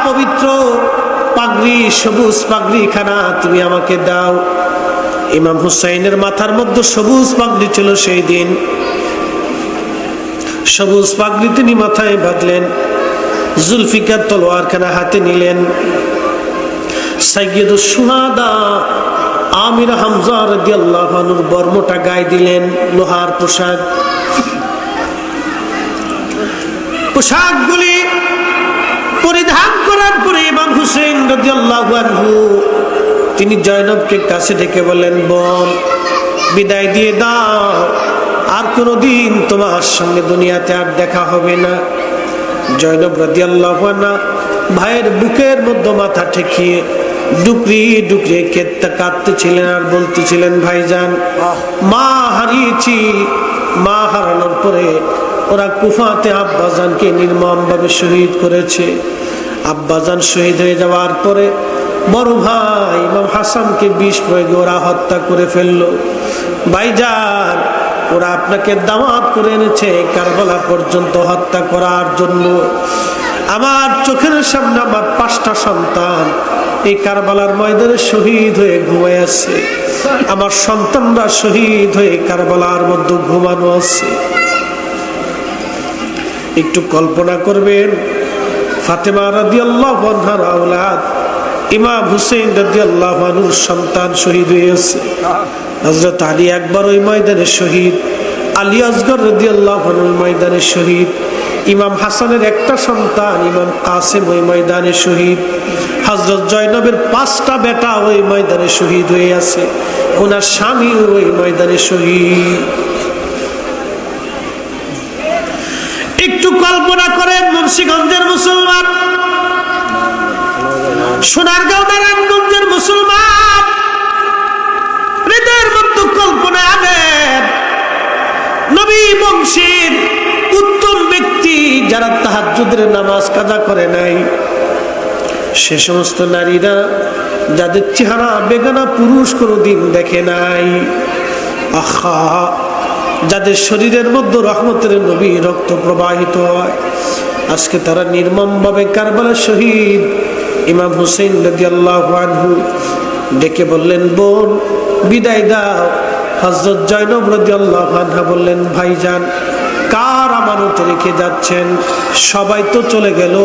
পবিত্র পাগড়ি, সবুজ পাগড়ি খানা তুমি আমাকে দাও। ইমাম হুসাইনের মাথার মধ্যে সবুজ পাগড়ি ছিল। সেই দিন সবুজ পাগড়ি তিনি মাথায় বাঁধলেন, জুলফিকার তলোয়ারখানা হাতে নিলেন। সাইয়্যিদুশ শুহাদা আমির হামজা রাদিয়াল্লাহু আনহুর বর্মটা গায়ে দিলেন, লোহার পোশাক। পোশাকগুলি পরিধান করার পরে ইমাম হুসাইন রাদিয়াল্লাহু আনহু তিনি জয়নবকে কাছে ডেকে বললেন, বোন বিদায় দিয়ে দাও, আর কোনোদিন তোমার সঙ্গে দুনিয়াতে আর দেখা হবে না। জয়নব রাদিয়াল্লাহু আনহা ভাইয়ের বুকের মধ্যে মাথা ঠেকিয়ে ডুকরিয়ে ডুকরিয়ে কাঁদতেছিলেন আর বলতেছিলেন, ভাইজান মা হারিয়েছি। মা হারানোর পরে ওরা কুফাতে আব্বাজানকে নির্মমভাবে শহীদ করেছে। আব্বাজান শহীদ হয়ে যাওয়ার পরে বড় ভাই ইমাম হাসানকে বিষ প্রয়োগে ওরা হত্যা করে ফেললো। ভাইজান ওরা আপনাকে দাওয়াত করে এনেছে কারবালা পর্যন্ত হত্যা করার জন্য। আমার চোখের সামনে আমার 5টা সন্তান এই কারবালার ময়দানে শহীদ হয়ে ঘুমায় আছে। আমার সন্তানরা শহীদ হয়ে কারবালার মধ্যে ঘুমানো আছে। একটু কল্পনা করবেন, ফাতেমা রাদিয়াল্লাহু আনহার আওলাদ ইমাম হুসাইন রাদিয়াল্লাহু আনহুর সন্তান শহীদ হয়েছে। হযরত আলী আকবর ওই ময়দানে শহীদ, আলী আসগর রাদিয়াল্লাহু আনহু ওই ময়দানে শহীদ, ইমাম হাসানের একটা সন্তান ইমাম কাসেম ওই ময়দানে শহীদ, হযরত জয়নবের 5টা বেটা ওই ময়দানে শহীদ হয়ে আছে, ওনার স্বামী ওই ময়দানে শহীদ। একটু কল্পনা করেন, মুন্সিগঞ্জের মুসলমান, সোনারগাঁও নারায়ণগঞ্জের মুসলমান, হৃদয়ের মধ্যে কল্পনা আনেন নবী বংশের উত্তম ব্যক্তি যারা তাহাজ্জুদের নামাজ কাজা করে নাই, সে সমস্ত নারীরা যাদের চেহারা বেগানা পুরুষ কোনোদিন দেখে নাই, আহা যাদের শরীরের মধ্যে রহমতের নবী রক্ত প্রবাহিত হয়, আজকে তারা নির্মমভাবে কারবালা শহীদ। ইমাম হুসাইন রাদিয়াল্লাহু আনহু ডেকে বললেন, বোন বিদায় দাও। হযরত জয়নব রাদিয়াল্লাহু আনহা বললেন, ভাইজান কার আমানত রেখে যাচ্ছেন? সবাই তো চলে গেল,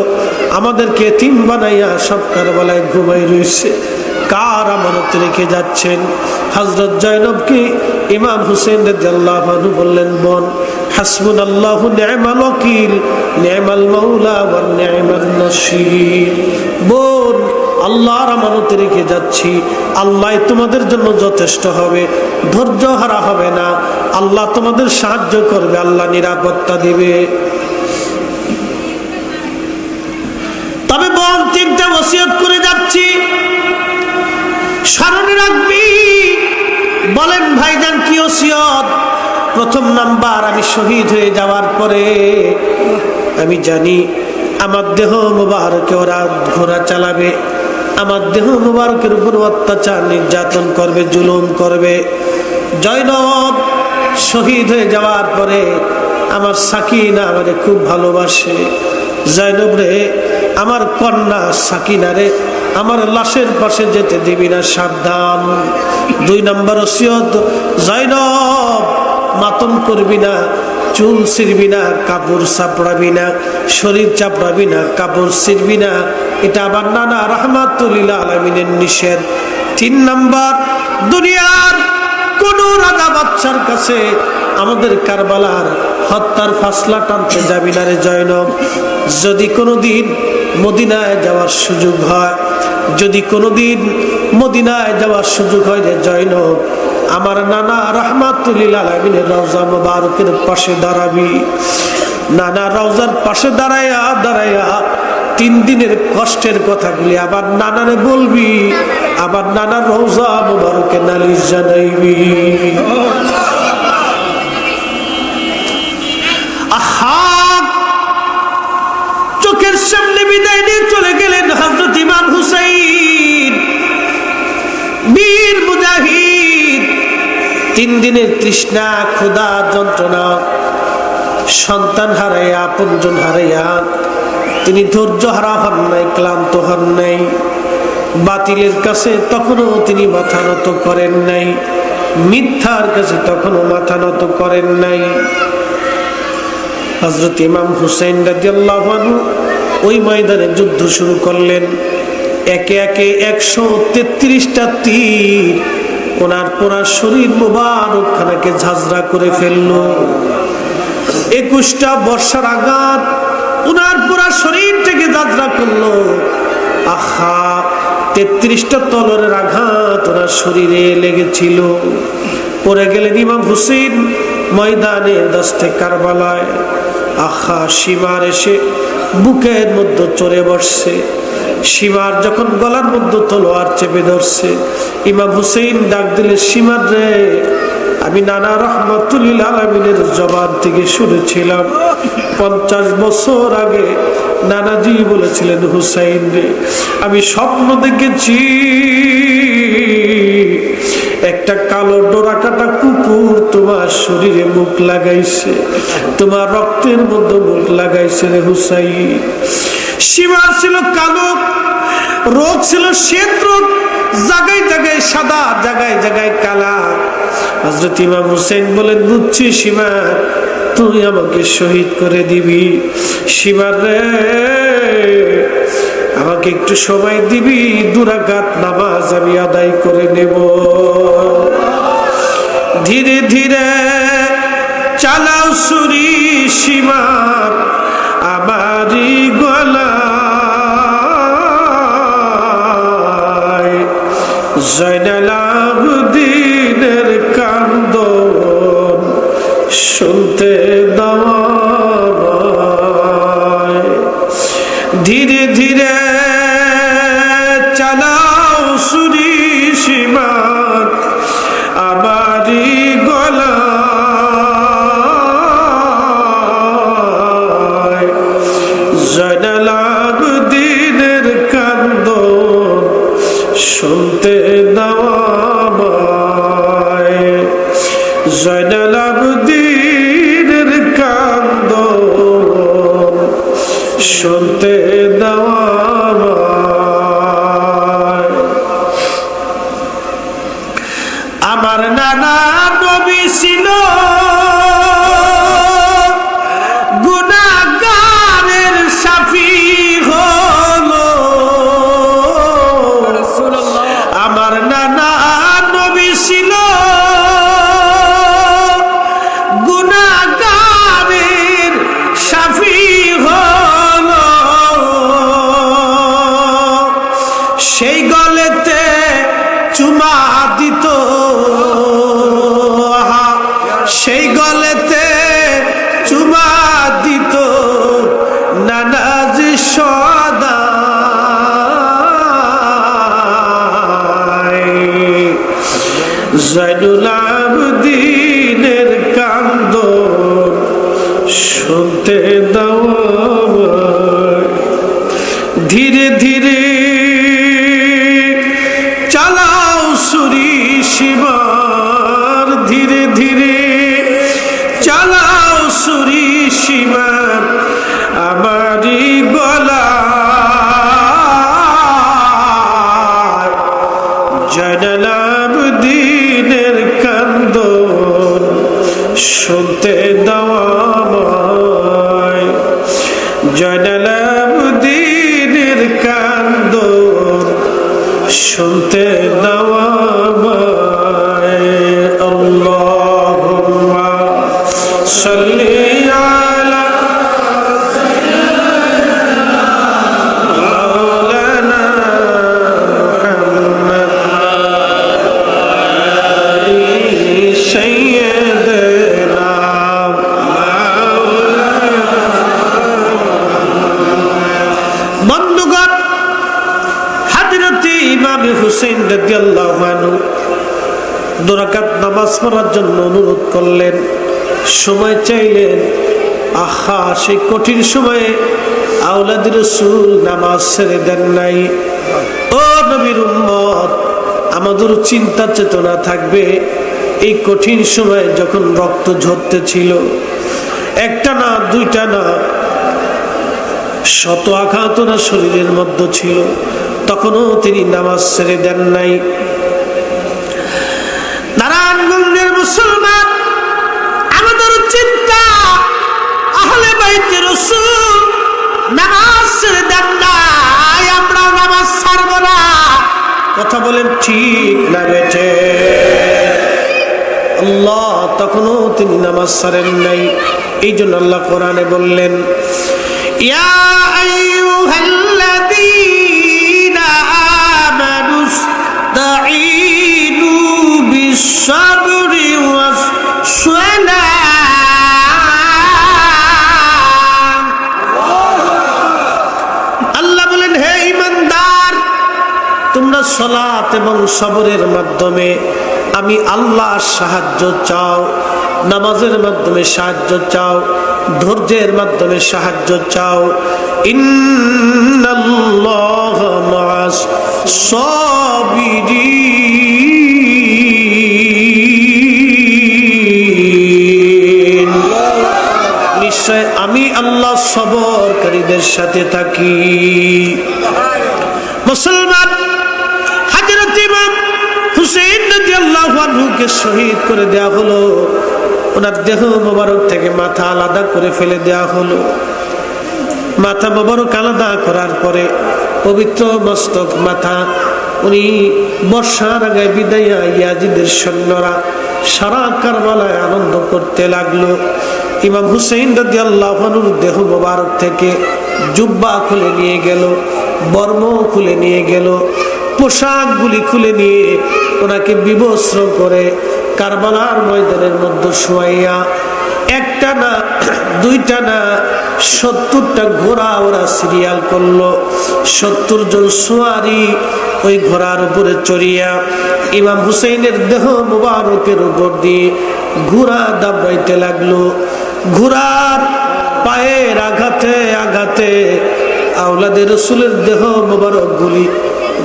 আমাদেরকে এতিম বানাইয়া সব কারবালায় ঘুমাই রয়েছে, কার আমানত রেখে যাচ্ছেন? হযরত জয়নবকে ইমাম হুসাইন রাদিয়াল্লাহু আনহু বললেন, বোন হাসবুনাল্লাহু নি'মাল ওয়াকিল নি'মাল মাওলা ওয়া নি'মান নাসির। বোন আল্লাহর আমানত রেখে যাচ্ছি, আল্লাহ তোমাদের জন্য যথেষ্ট হবে, ধৈর্য হারা হবে না, আল্লাহ তোমাদের সাহায্য করবে, আল্লাহ নিরাপত্তা দিবে। তবে বোন 3টা ওসিয়ত করে যাচ্ছি, স্মরণে রাখবি। বলেন ভাইজান কি ওসিয়ত? প্রথম নাম্বার, আমি শহীদ হয়ে যাওয়ার পরে আমি জানি আমার দেহ মুবারকে ওরা ঘোড়া চালাবে, আমার দেহ মুবারকের উপর অত্যাচার নির্যাতন করবে, জুলুম করবে। জয়নব শহীদ হয়ে যাওয়ার পরে আমার সাকিনা আমারে খুব ভালোবাসে। জয়নব রে, আমার কন্যা সাকিনা রে, আমার লাশের পাশে যেতে দিবি না, সাবধান। 2 নম্বর ওসিয়ত, জয়নব মাতম করবি না, চুল ছিড়বি না, কাপড় চাপড়াবি না, শরীর চাপড়াবি না, কাপড় ছিড়বি না, এটা আবার নানা রাহমাতুল লিল আলামিনের নিষেধ। 3 নম্বর, দুনিয়ার কোন রাজা বাদশার কাছে আমাদের কারবালার হত্যার ফাসলা টানতে যাবি না রে জয়নব। যদি কোনোদিন মদিনায় যাওয়ার সুযোগ হয়, যদি কোনোদিন মদিনায় যাওয়ার সুযোগ হয় রে জয়নব, আমার নানা রাহমাতুল লিল আলামিনের রওজা মুবারকের পাশে দাঁড়াবি। নানা রওজার পাশে দাঁড়াইয়া দাঁড়াইয়া 3 দিনের কষ্টের কথাগুলি আবার নানারে বলবি, আবার নানা রওজা মুবারকে নালিশ জানাইবি। আহা, চোখের সামনে বিদায় নিয়ে চলে গেলেন হযরত ইমাম হুসাইন, বীর মুজাহিদ। 3 দিনের তৃষ্ণা, ক্ষুধা, যন্ত্রণা, সন্তান হারাইয়া, আপনজন হারাইয়া তিনি ধৈর্য হারা হন নাই, ক্লান্ত হন নাই, বাতিলের কাছে তখনও তিনি মাথা নত করেন নাই, মিথ্যার কাছে তখনও মাথা নত করেন নাই। হযরত ইমাম হুসাইন রাদিয়াল্লাহু আনহু ওই ময়দানে যুদ্ধ শুরু করলেন। একে একে 133টা তীর ওনার পুরা শরীর মুবারক খানাকে ঝাঁঝরা করে ফেললো। 21টা বর্ষার আঘাত ওনার পুরা শরীরটাকে ঝাঁঝরা করলো। আহা, 33টা তলোয়ারের আঘাত ওনার শরীরে লেগেছিল। পড়ে গেলেন ইমাম হুসেন ময়দানে দস্তে কারবালায়। আহা, সীমার এসে বুকের মধ্যে চড়ে বসছে। সীমার যখন গলার মধ্যে তলোয়ার চেপে ধরছে, ইমাম হুসেন ডাক দিলে, সীমার রে, আমি নানা রহমাতুল আলামিনের জবান থেকে শুনেছিলাম 50 বছর আগে নানাজি বলেছিলেন, হুসাইন রে, আমি স্বপ্ন দেখেছি একটা কালো ডোরাকাটা কুকুর তোমার শরীরে মুখ লাগাইছে, তোমার রক্তের মধ্যে মুখ লাগাইছে রে হুসাইন। সীমা ছিল কালো, রোগ ছিল শ্বেত রোগ, জায়গায় জায়গায় সাদা, জায়গায় জায়গায় কালা। হযরত ইমাম হুসেন বলেন, বুঝছি সীমা, তুই আমাকে শহীদ করে দিবি। সীমা রে, আমাকে একটু সময় দিবি, 2 রাকাত নামাজ আমি আদায় করে নেব। ধীরে ধীরে চালাও ছুরি সীমা আমারি গলায়, জয়নাল আবেদিনের কান্দন শুনতে দাও। ধীরে ধীরে চালাও ছুরি সীমা আমারি গলায়, জয়নাল আবেদিনের কান্দন শুনতে দাও আমায়, জয়নাল আবেদিনের কান্দন শুনতে দাও আমায়। আমার নানা নবী ছিল গুনাহগারের শাফি হলো, আমার নানা নবী ছিল গুনাহগারের শাফি হলো। সেই গলেতে চুমা দিত, সেই গলেতে চুমা দিত নানাজি সদা। জয়নুল আবেদিনের কান্দন শুনতে দাও। ধীরে ধীরে চালাও ছুরি সীমার, ধীরে ধীরে চালাও ছুরি সীমার আমারি গলায়, জয়নাল আবেদিনের কান্দন শুনতে দাও আমায়, জয়নাল আবেদিনের কান্দন শুনতে দাও আমায়। আল্লাহুম্মা সাল্লি আলা মাওলানা মুহাম্মদ সাইয়্যিদিনা মাওলানা। বন্ধুগণ, হযরত ইমাম হুসাইন রাদিয়াল্লাহু আনহু 2 রাকাত নামাজ পড়ার জন্য অনুরোধ করলেন, সময় চাইলেন। আহা, সেই কঠিন সময়ে আওলাদ রাসূল নামাজ ছেড়ে দেন নাই। ও নবীর উম্মত, আমাদের চিন্তা চেতনা থাকবে এই কঠিন সময়ে যখন রক্ত ঝরতে ছিল, একটা না দুইটা না শত আঘাত ওনার শরীরের মধ্যে ছিল, তখনও তিনি নামাজ ছেড়ে দেন নাই। নারায়ণগঞ্জের মুসলমান, আমাদের চিন্তা আহলে বাইতে রাসূল নামাজ ছেড়ে দেন নাই, আমরা নামাজ ছাড়ব না। কথা বলেন ঠিক না বেঠে? আল্লাহ তখনও তিনি নামাজ ছাড়েন নাই। এই জন্য আল্লাহ কোরআনে বললেন, ইয়া আইয়ুহাল্লাযীনা আমানু ইসতাঈনু বিস-সাবরি ওয়াস-সালাহ। আল্লাহ বলেন, হে ঈমানদার, তোমরা সালাত এবং সবরের মাধ্যমে আমি আল্লাহর সাহায্য চাও, নামাজের মাধ্যমে সাহায্য চাও, ধৈর্যের মাধ্যমে সাহায্য চাও। ইন্নাল্লাহা মা'আস সাবিরিন, নিশ্চয় আমি আল্লাহ সবরকারীদের সাথে থাকি। মুসলমান, হযরত ইমাম হুসাইন রাদিয়াল্লাহু আনহুকে শহীদ করে দেয়া হলো। ওনার দেহ মোবারক থেকে মাথা আলাদা করে ফেলে দেয়া হলো। মাথা মোবারক আলাদা করার পরে পবিত্র মস্তক মাথা উনি বর্ষার আগে বিদায়া ইয়াজিদের সৈন্যরা সারা কারবালায় আনন্দ করতে লাগলো। ইমাম হুসাইন রাদিয়াল্লাহু আনহুর দেহ মোবারক থেকে জুব্বা খুলে নিয়ে গেল, বর্ম খুলে নিয়ে গেল, পোশাকগুলি খুলে নিয়ে ওনাকে বিবস্ত্র করে কারবালার ময়দানের মধ্যে শোয়াইয়া একটা না দুইটা না 70টা ঘোড়া ওরা সিরিয়াল করলো। 70 জন সোয়ারি ওই ঘোড়ার উপরে চড়িয়া ইমাম হুসাইনের দেহ মুবারকের উপর দিয়ে ঘোড়া দাবাইতে লাগলো। ঘোড়ার পায়ের আঘাতে আঘাতে আওলাদে রসুলের দেহ মুবারক গুলি,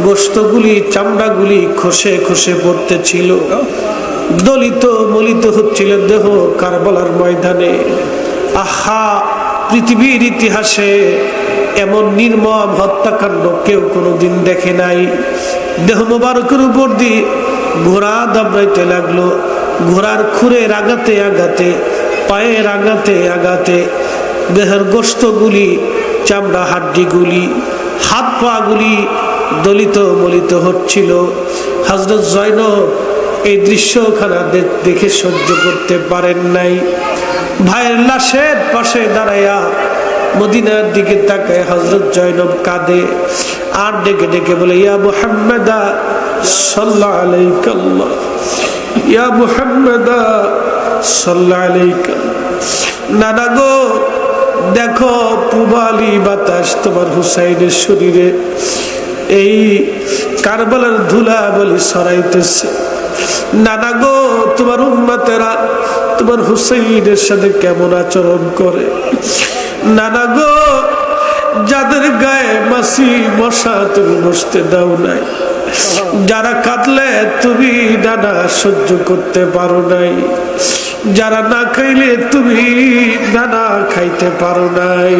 গোশতগুলি, চামড়াগুলি খসে খসে পড়তেছিল, দলিত মলিত হচ্ছিল দেহ কারবালার ময়দানে। আহা, পৃথিবীর ইতিহাসে এমন নির্মম হত্যাকাণ্ড কেউ কোনোদিন দেখে নাই। দেহ মোবারকের উপর দিয়ে ঘোড়া দাবড়াইতে লাগলো। ঘোড়ার খুরের আঘাতে আঘাতে, পায়ের আঘাতে আঘাতে দেহের গোশতগুলি, চামড়া হাড্ডিগুলি, হাত পা গুলি দলিত মলিত হচ্ছিল। হযরত জয়নব এই দৃশ্যখানা দেখে সহ্য করতে পারেন নাই। ভাইয়ের লাশের পাশে দাঁড়াইয়া মদিনার দিকে তাকায় হযরত জয়নব কাঁদে আর ডেকে ডেকে বলে, ইয়া মুহাম্মাদা সাল্লাল্লাহু আলাইকা আল্লাহ, ইয়া মুহাম্মাদা সাল্লাল্লাহু আলাইকা। নানা গো, দেখো পূবালি বাতাস তোমার হুসাইনের শরীরে এই কারবালার ধুলা বলি ছড়াইতেছে। নানা গো, তোমার উম্মতেরা তোমার হুসাইনের সাথে কেমন আচরণ করে। নানা গো, যাদের গায়ে মাছি মশা তুমি বসতে দাও নাই, যারা কাঁদলে তুমি নানা সহ্য করতে পারো নাই, যারা না খাইলে তুমি নানা খাইতে পারো নাই।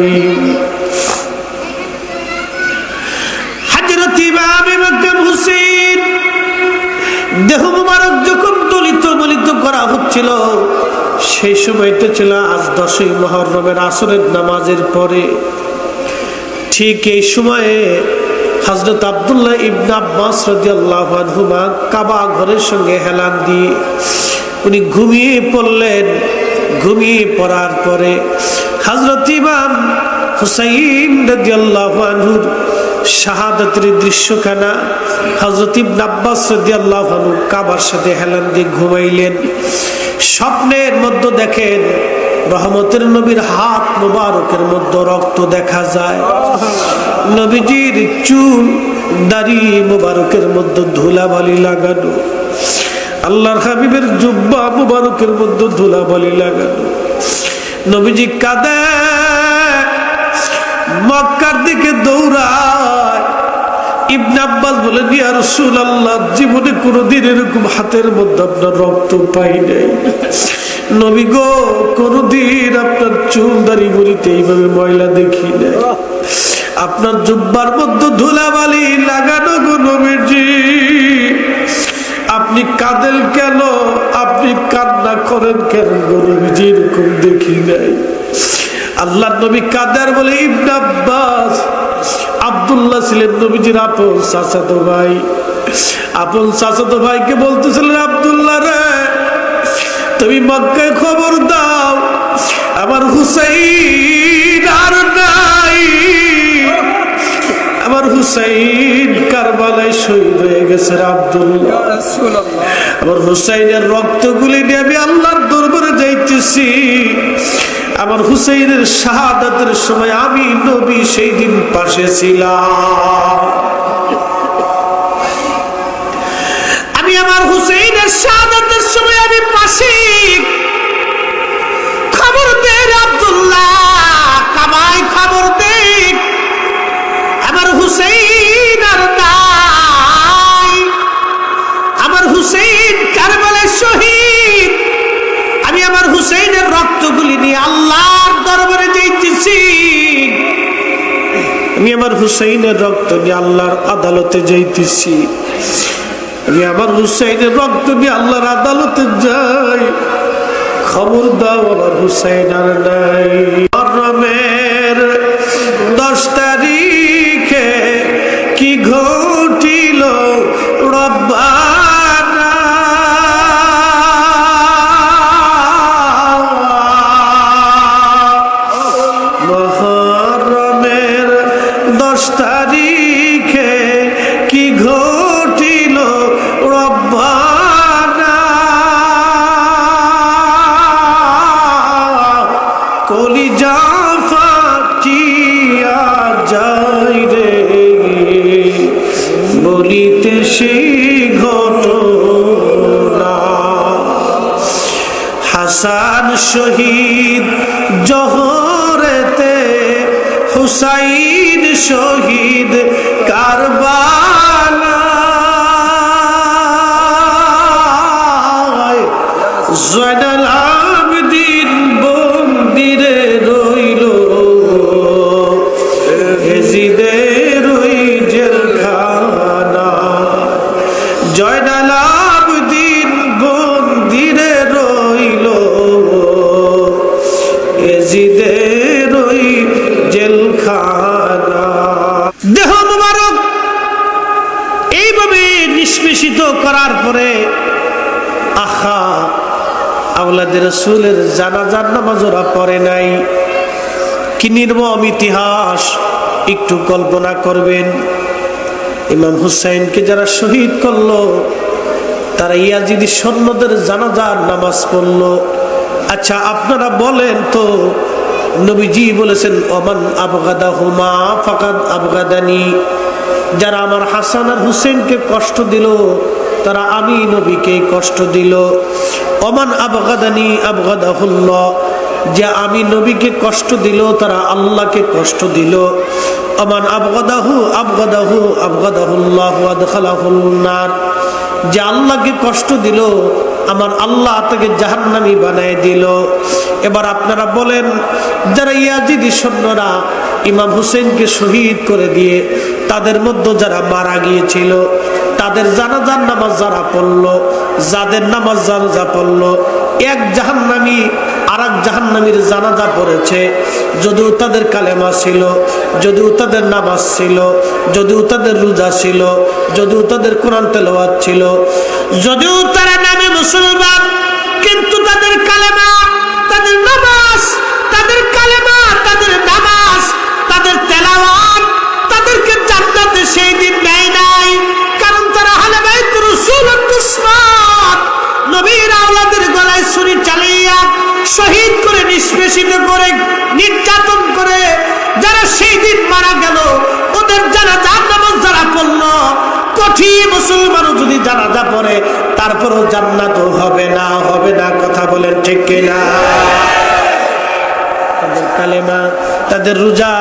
হযরত ইমাম হুসাইন দেহ মুবারক যখন দলিত মলিত করা হচ্ছিল, সেই সময়টা ছিল আজ 10ই মুহররমের আসরের নামাজের পরে। ঠিক এই সময়ে হযরত আব্দুল্লাহ ইবনে আব্বাস রাদিয়াল্লাহু আনহুমা কাবা ঘরের সঙ্গে হেলান দিয়ে উনি ঘুমিয়ে পড়লেন। ঘুমিয়ে পড়ার পরে হযরত ইমাম হুসাইন রাদিয়াল্লাহু আনহুর শাহাদাতের দৃশ্যখানা হযরত ইবনে আব্বাস রাদিয়াল্লাহু আনহু কাবার সাথে হেলান দিয়ে ঘুমাইলেন। স্বপ্নের মধ্যে দেখেন রহমতের নবীর হাত মুবারকের মধ্যে রক্ত দেখা যায়, নবীজির চুল দাড়ি মুবারকের মধ্যে ধুলাবালি লাগানো, আল্লাহর হাবিবের জুব্বা মুবারকের মধ্যে ধুলাবালি লাগানো। নবীজি কাঁদে, মক্কার দিকে দৌড়ায়। ইবনে আব্বাস বলেন, ইয়া রাসূলুল্লাহ, জীবনে কোনোদিন এরকম হাতের মধ্যে আপনার রক্ত পাই নাই। নবী গো, কোনোদিন আপনার চুল দাড়ি বলিতে এইভাবে ময়লা দেখি নাই। আপনার জুব্বার মধ্যে ধুলাবালি লাগানো গো নবীজি। আপনি কাঁদেন কেন? আপনি কান্না করেন কেন গো নবীজি? এরকম দেখি নাই। আল্লাহ নবী কাদের বলে ইবনে আব্বাস। আব্দুল্লাহ ছিলেন নবীজির আপন চাচাতো ভাই। আপন চাচাতো ভাইকে বলতেছিলেন, আব্দুল্লাহ রে, তুমি মক্কায় খবর দাও, আমার হুসাইন আর নাই। আমার হুসাইন কারবালায় শহীদ হয়ে গেছে আব্দুল্লাহ। আমার হুসাইনের রক্তগুলি নিয়ে আমি আল্লাহর দরবারে যাইতেছি। আমার হুসাইনের শাহাদাতের সময় আমি নবী সেই দিন পাশে ছিলাম। আমি আমার হুসাইনের শাহাদাতের সময় আমি পাশে। খবর দে আব্দুল্লাহ, কামাই খবর দে, আমার হুসাইন আর নাই। আমার হুসাইন কারবালায় শহীদ। আমি আমার হুসাইনের রক্তগুলি নিয়ে আল্লাহর দরবারে যাইতেছি। আমি আমার হুসাইনের রক্ত নিয়ে আল্লাহর আদালতে যাইতেছি। আমি আমার হুসাইনের রক্ত নিয়ে আল্লাহর আদালতে যাই। খবর দাও, আমার হুসাইন আর নাই। মুহররমের 10 তারিখে কি ঘটিল রব্বানা। মুহররমের 10 তারিখে কি ঘটিল রব্বানা। কলিজা ফাটিয়া যায় রে বলিতে সেই ঘটনা। হাসান শহীদ জোহরেতে, হুসাইন শহীদ কারবালায়। জয়নাল আবেদিন বন্দিরে রইল, এজিদের ওই জেলখানা। জয়নাল আবেদিন বন্দিরে রইল, এজিদের ওই জেলখানা। দেহ মুবারক এইভাবে নিষ্পেষিত করার পরে আহা আওলাদে রাসূলের জানাজার নামাজ ওরা পড়ে নাই। কি নির্মম ইতিহাস! একটু কল্পনা করবেন, ইমাম হুসাইনকে যারা শহীদ করলো তারা ইয়াজিদি সৈন্যদের জানাজার নামাজ পড়লো। আচ্ছা আপনারা বলেন তো, নবীজি বলেছেন, ওমান আবগাদাহুমা ফাকাদ আবগাদানি। যারা আমার হাসান আর হুসেনকে কষ্ট দিল তারা আমি নবীকে কষ্ট দিল। ওমান আবগাদানি আবগাদাহুল্লাহ। যে আমি নবীকে কষ্ট দিল তারা আল্লাহকে কষ্ট দিল। ওমান আবগাদাহু আবগাদাহু আবগাদাহুল্লাহু আদখালাহুন নার। যে আল্লাহকে কষ্ট দিল আমার আল্লাহ তাকে জাহান্নামী বানায় দিল। এবার আপনারা বলেন, যারা ইয়াজিদি সৈন্যরা ইমাম হুসেনকে শহীদ করে দিয়ে তাদের মধ্যে যারা মারা গিয়েছিল তাদের জানাজার নামাজ যারা পড়লো, যাদের নামাজ জানাজা পড়লো, এক জাহান্নামী আর এক জাহান্নামীর জানাজা পড়েছে। যদিও তাদের কালেমা ছিল, যদিও তাদের নামাজ ছিল, যদিও তাদের রোজা ছিল, যদিও তাদের কোরআন তেলাওয়াত ছিল, যদিও তারা নামে মুসলমান, কিন্তু তাদের কালেমা, তাদের নামাজ, তাদের কালেমা, তাদের নামাজ, তাদের তেলাওয়াত তাদেরকে জান্নাতে সেই দিন নেয় নাই। কারণ তারা আহলে বাইত রাসূলের দুশমন। নবীর আওলাদের গলায় ছুরি চালিয়ে শহীদ করে, নিষ্পেষিত করে, নির্যাতন করে যারা সেই দিন মারা গেল, ওদের জানাজার নামাজ যারা পড়লো, কঠিন মুসলমানও যদি জানাজা পড়ে তারপরও জান্নাত হবে না। হবে না, কথা বলেন ঠিক কিনা? তাদের কালেমা, তাদের রোজা,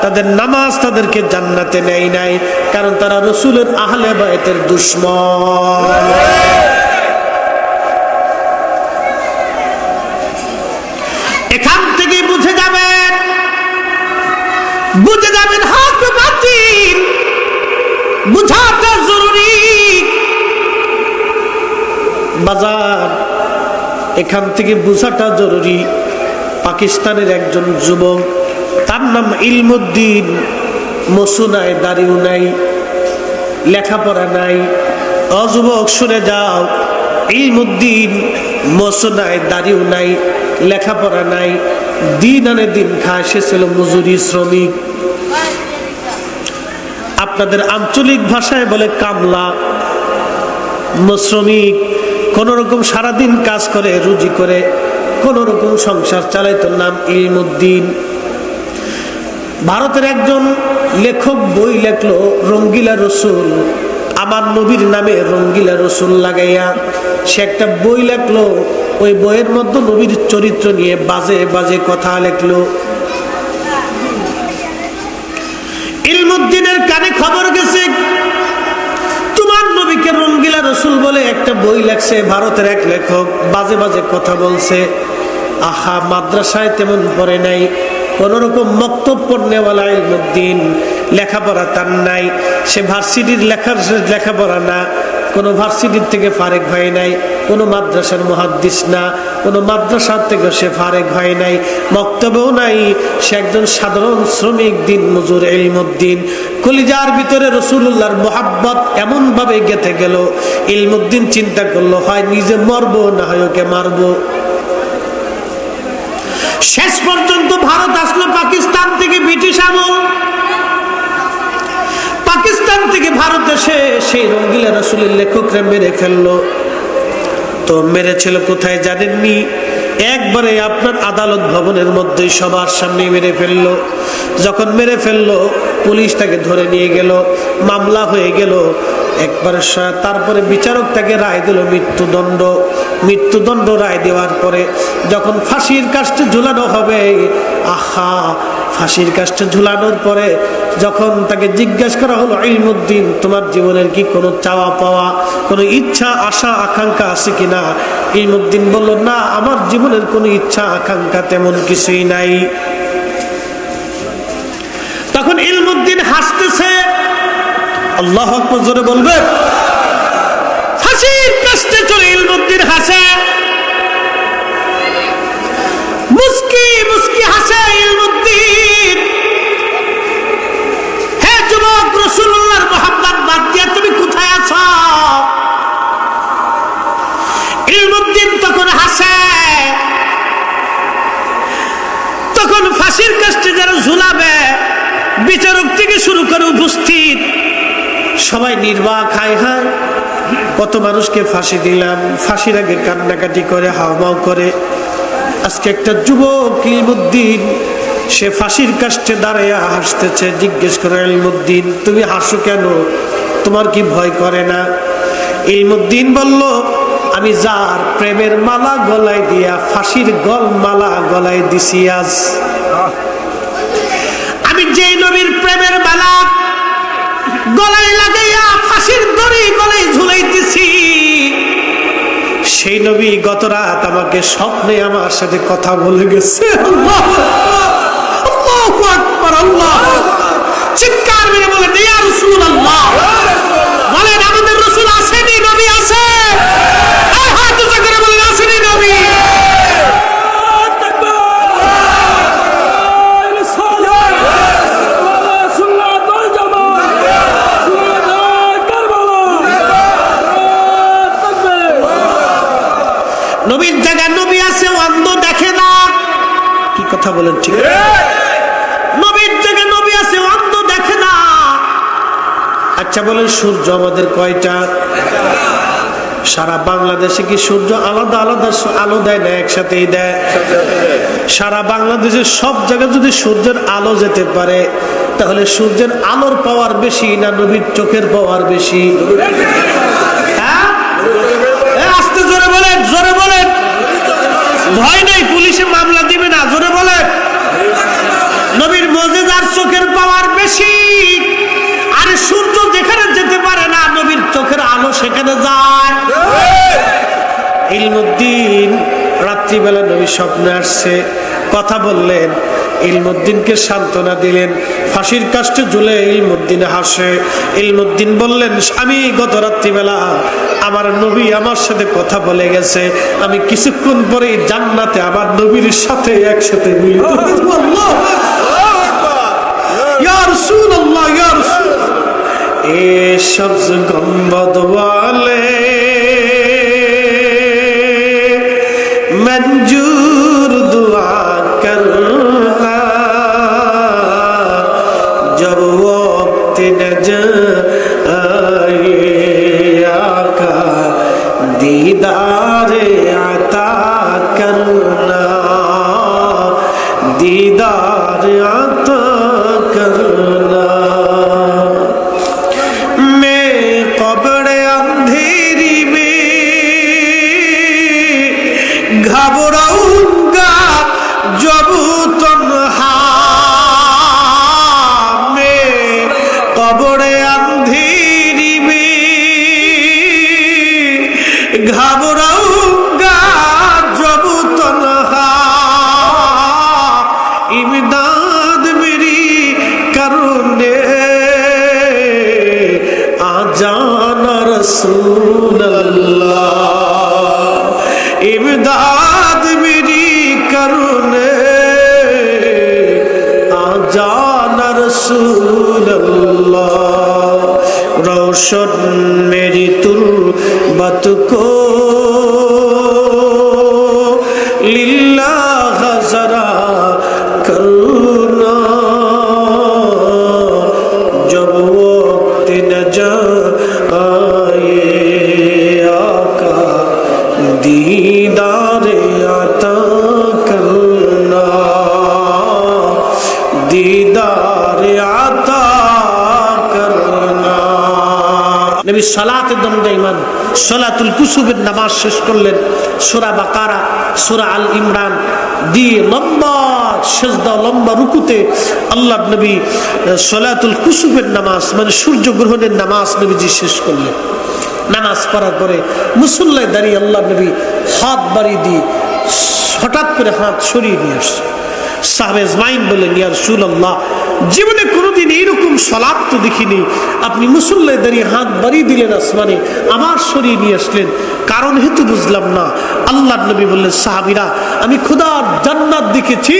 তাদের নামাজ তাদেরকে জান্নাতে নেয় নাই, কারণ তারা রাসূলের আহলে বায়তের দুশমন। এখান থেকে বুঝে যাবেন হক বাতিল বুঝাটা জরুরি। বাজার এখান থেকে বুঝাটা জরুরি। পাকিস্তানের একজন যুবক, তার নাম ইলমুদ্দিন, মসু নাই, দাড়িও নাই, লেখাপড়া নাই। অযুবক শুনে যাও, ইলমুদ্দিন মসু নাই, দাড়িও নাই, লেখাপড়া নাই, দিন আনে দিন খায়। সে ছিল মজুরি শ্রমিক। আপনাদের আঞ্চলিক ভাষায় বলে কামলা, শ্রমিক। কোন রকম সারাদিন কাজ করে, রুজি করে, কোন রকম সংসার চালাইতো। নাম ইলমুদ্দিন। ভারতের একজন লেখক বই লেখলো রঙ্গিলা রসুল, আমার নবীর নামে রঙ্গিলা রসুল লাগাইয়া সে একটা বই লেখলো। ওই বইয়ের মধ্যে নবীর চরিত্র নিয়ে বাজে বাজে কথা লেখলো। ইলমুদ্দিনের কানে খবর গেছে, তোমার নবীকে রঙ্গিলা রসুল বলে একটা বই লেখছে ভারতের এক লেখক, বাজে বাজে কথা বলছে। আহা, মাদ্রাসায় তেমন পড়ে নাই, কোন রকম মক্তব পড়নেওয়ালা ইলমুদ্দিন, লেখাপড়া তার নাই। সে ভার্সিটির লেখাপড়া না, কোনো ভার্সিটির থেকে ফারেক হয় নাই, কোনো মাদ্রাসার মুহাদ্দিস না, কোনো মাদ্রাসার থেকে সে ফারেক হয় নাই, মক্তবেও নাই। সে একজন সাধারণ শ্রমিক, দিন মজুর ইলমুদ্দিন। কলিজার ভিতরে রাসূলুল্লাহর মোহাব্বত এমন ভাবে গেঁথে গেল, ইলমুদ্দিন চিন্তা করলো, হয় নিজে মরবো না হয় ওকে মারবো। শেষ পর্যন্ত ভারত আসলো পাকিস্তান থেকে, ব্রিটিশ আমল। পাকিস্তান থেকে ভারত এসে সেই রঙ্গিলা রসুলের লেখকরা মেরে ফেললো। তো মেরেছিল কোথায় জানেননি? একবারে আপনার আদালত ভবনের মধ্যে সবার সামনে মেরে ফেললো। যখন মেরে ফেললো, পুলিশ তাকে ধরে নিয়ে গেল, মামলা হয়ে গেল একবারে। তারপরে বিচারক তাকে রায় দিল মৃত্যুদণ্ড রায় দেওয়ার পরে যখন ফাঁসির কাস্টে ঝুলানো হবে, আহা, ফাঁসির কাস্টে ঝুলানোর পরে যখন তাকে জিজ্ঞাসা করা হলো, ইলমুদ্দিন, তোমার জীবনের কি কোনো চাওয়া পাওয়া, কোনো ইচ্ছা আশা আকাঙ্ক্ষা আছে কিনা? ইলমুদ্দিন বলল, না, আমার জীবনের কোনো ইচ্ছা আকাঙ্ক্ষা তেমন কিছুই নাই। তখন ইলমুদ্দিন হাসতেছে। আল্লাহু আকবার জোরে বলবে। ফাঁসির কাস্টে চলে ইলমুদ্দিন হাসে, মুস্কি মুস্কি হাসে ইলমুদ্দিন। হে যুবক, রাসূলুল্লাহর মুহাব্বত বাদ দিয়ে তুমি কোথায় আছো? ইলমুদ্দিন তখন হাসে। তখন ফাঁসির কাস্টে যারা ঝুলাবে, বিচারক থেকে শুরু করে উপস্থিত সবাই নির্বাক, হায় হায়, কত মানুষকে ফাঁসি দিলাম। ফাঁসির আগে কান্নাকাটি করে, হাওমাও করে। আজকে একটা যুবক ইলমুদ্দিন, সে ফাঁসির কাস্টে দাঁড়াইয়া হাসতেছে। জিজ্ঞেস করে, ইলমুদ্দিন, তুমি হাসো কেন? তোমার কি ভয় করে না? ইলমুদ্দিন বলল, আমি যার প্রেমের মালা গলায় দিয়া ফাঁসির মালা গলায় দিছি আজ, আমি যেই নবীর প্রেমের মালা গলায় লাগাইয়া ফাঁসির দড়ি গলায় ঝুলাইতেছি, সেই নবী গত রাত আমাকে স্বপ্নে আমার সাথে কথা বলে গেছে। আল্লাহু আকবার, আল্লাহু আকবার। চিৎকার মেরে বলেন, ইয়া রাসূলুল্লাহ, বলেন আমাদের রাসূল আসেনি? নবী আছে? আর হাত উঁচু করে বলেন, আসেনি নবী? নবীর জায়গায় নবী আছে, অন্ধ দেখে না। কি কথা বলেন? ঠিক, নবীর জায়গায় নবী আছে, অন্ধ দেখে না। আচ্ছা বলেন, সূর্য আমাদের কয়টা? সারা বাংলাদেশে কি সূর্য আলাদা আলাদা আলো দেয় না? একসাথেই দেয়। সারা বাংলাদেশের সব জায়গায় যদি সূর্যের আলো যেতে পারে, তাহলে সূর্যের আলোর পাওয়ার বেশি না নবীর চোখের পাওয়ার বেশি? আস্তে জোরে বলেন, জোরে বলেন। ভয় নাই, পুলিশে মামলা দিবে না। জোরে বলেন। নবীর মুজিজার চোখের পাওয়ার বেশি। আরে সূর্য যেখানে যেতে পারে না, নবীর চোখের আলো সেখানে যায়। ইলমুদ্দিন রাত্রিবেলা নবী স্বপ্নে আসছে, কথা বললেন, ইলমুদ্দিনকে সান্ত্বনা দিলেন। ফাঁসির কাষ্টে ঝুলে ইলমুদ্দিন হাসে। ইলমুদ্দিন বললেন, আমি গত রাত্রিবেলা আমার নবী আমার সাথে কথা বলে গেছে, আমি কিছুক্ষণ পরে জান্নাতে আমার নবীর সাথে একসাথে মিলিত হব। ইয়া রাসূলুল্লাহ, ইয়া রাসূল, এ সবজ গম্বদ ওয়ালে मंजूर दुआ करना, जब वक्त नजर आए आका दीदार आता करना, दीदार आता करना। मैं कब्र अंधेरी में घबराऊंगा जब तन्हा, मैं कब्र अंधेरी में घबराऊंगा जब तन्हा, इमदाद मेरी करने आ जाना रसूल अल्लाह, इमदाद मेरी करने आ जाना रसूल अल्लाह, रोशन मेरी तुर्बत को लिल्लाह जरा करना, जब वक्त नजर आए आका दीदारे आता करना, दीदारे आता करना। नबी सलाते दम दाइमान सलातुल कुसुबेर नामाज शेष करलेन। सूरा बाकारा, सूरा आल इमरान দিয়ে লম্বা সেজদা, লম্বা রুকুতে আল্লাহ নবী সলাতুল কুসুফের নামাজ মানে সূর্য গ্রহণের নামাজ নবীজি শেষ করলেন। নামাজ পড়ার পরে মুসল্লায় দাঁড়িয়ে আল্লাহ নবী হাত বাড়িয়ে দিয়ে হঠাৎ করে হাত সরিয়ে নিয়ে আসছে। সাহাবে আজমাইন বললেন, ইয়া রাসূলুল্লাহ, জীবনে কোনোদিন এইরকম সালাত তো দেখিনি, আপনি মুসল্লায় দাঁড়িয়ে হাত বাড়িয়ে দিলেন আসমানে, আবার সরিয়ে নিয়ে আসলেন, কারণ হেতু বুঝলাম না। আল্লাহ নবী বললেন, সাহাবীরা, আমি খোদার জান্নাত দেখেছি,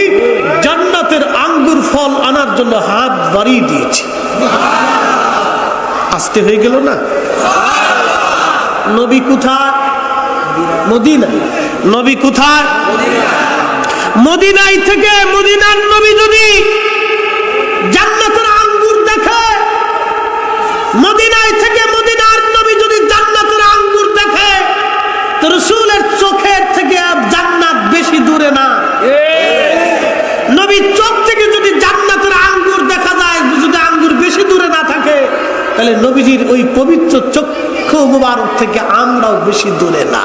জান্নাতের আঙ্গুর ফল আনার জন্য হাত বাড়িয়ে দিয়েছি। আসতে হয়ে গেল না? নবী কোথায়? মদিনা। নবী কোথায়? মদিনায় থেকে মদিনার নবী যদি জান্নাতের আঙ্গুর দেখে, মদিনায় থেকে মদিনার নবী যদি জান্নাতের আঙ্গুর দেখে, তো রাসূলের চোখের থেকে জান্নাত বেশি দূরে না। নবীর চোখ থেকে যদি জান্নাতের আঙ্গুর দেখা যায়, যদি আঙ্গুর বেশি দূরে না থাকে, তাহলে নবীজির ওই পবিত্র চক্ষু মুবারক থেকে আমরাও বেশি দূরে না।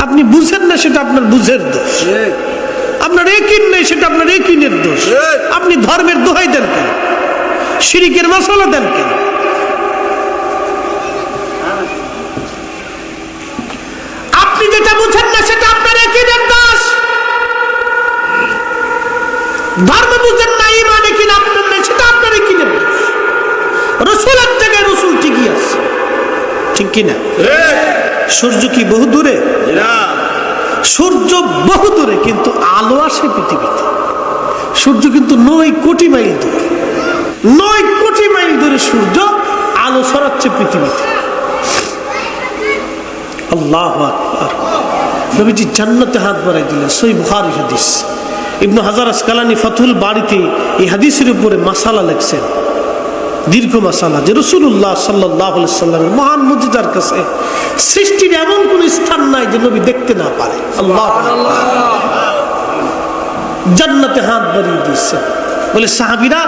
আপনি বুঝেন না, সেটা আপনার বুঝের দোষ। আপনার ইয়াকিন নেই, সেটা আপনার ইয়াকিনের দোষ। আপনি ধর্মের দোহাই দেন কেন? শিরকের মাসালা দেন কেন? আপনি যেটা বুঝেন না, সেটা আপনার ইয়াকিনের দোষ। ধর্ম বুঝেন না, ঈমান ইয়াকিন আপনার নেই, সেটা আপনার ইয়াকিনের দোষ। রাসূলের জায়গায় রাসূল ঠিকই আছে, ঠিক কি না? সূর্য কি বহু দূরে? না, সূর্য বহু দূরে, কিন্তু আলো আসে পৃথিবীতে। সূর্য কিন্তু 9 কোটি মাইল দূরে, 9 কোটি মাইল দূরে সূর্য আলো ছড়াচ্ছে পৃথিবীতে। আল্লাহু আকবার। নবীজি জান্নাতে হাত বাড়াই দিলেন, সহিহ বুখারী হাদিস। ইবনে হাজার আসকালানী ফাতুল বারীতে এই হাদিসের উপরে মাসালা লিখছেন, দীর্ঘ মাসালা, যে রাসূলুল্লাহ সাল্লাল্লাহু আলাইহি সাল্লামের মহান মুজিজার কাছে সৃষ্টির এমন কোন স্থান নাই যে নবী দেখতে না পারে। আল্লাহ জান্নাতে হাত বাড়িয়ে দিয়েছে। বলে সাহাবীরা,